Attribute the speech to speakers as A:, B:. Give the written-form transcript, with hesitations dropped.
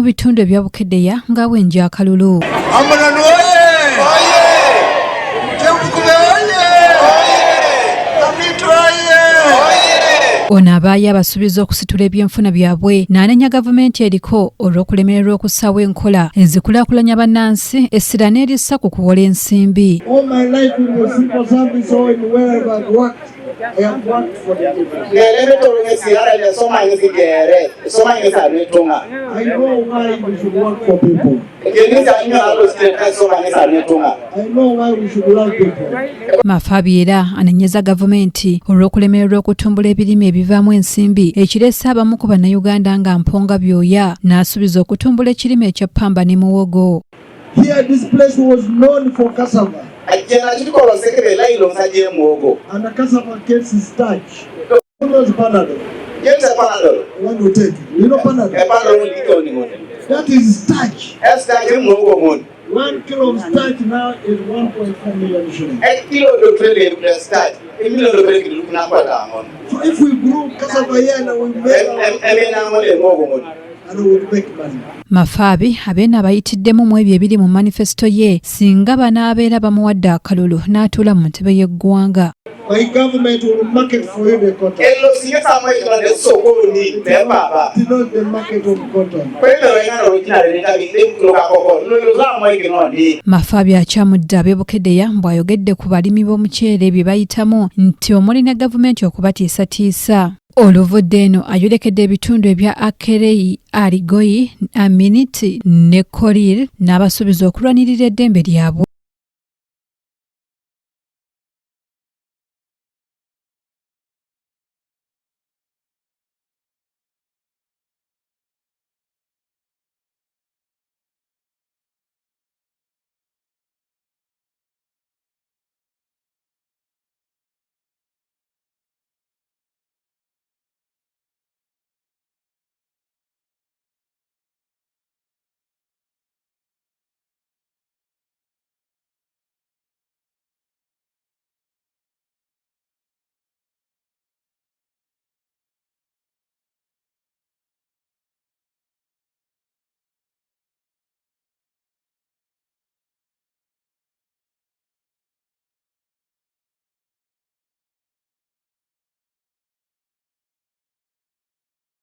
A: mu bitundu ebya Bukeddeya nga Bwenja akalulu. Ono abaaye abasuubiza okusitula ebyenfuna byabwe n'anenya gavumenti eriko olw'okulemererwa okussaawo enkola ezikulaakulanya bannansi essira n'erissa ku kuwola ensimbi.
B: I have worked for the people. I know why we should work for people. I know why we should love people.
A: Mafabi era anenyeza gavumenti olw'okulemererwa okutumbula ebirime ebivaamu ensimbi ekireese abamu ku bannayuganda nga mponga byoya n'asuubiza okutumbula ekirime ekya ppamba ne muwogo.
B: Here this place was known for cassava. And the cassava gets its starch. Always Panadol.
C: Yes, a Panadol.
B: One will take it. You know Panadol? That is starch. 1 kilo of starch now is 1.4 million shillings. So if we grow cassava here and we make money.
A: Mafabi abeena abayitiddemu mu ebyo ebiri mu manifesto ye singa banaabeera bamuwadde akalulu n'atuula mu ntebe y'eggwanga.
B: My government will market for you the cotton. Not the market of cotton.
A: Mafabi akyamudde ab'e Bukeddeya bw'ayogedde ku balimi b'omuceere bye bayitamu nti omulina gavumenti okubatiisatiisa. Oluvudde eno ayolekedde ebitundu ebya Akereyi, Aligoyi, Aminiti ne Korir n'abasuubiza okulwanirira eddembe lyabwe.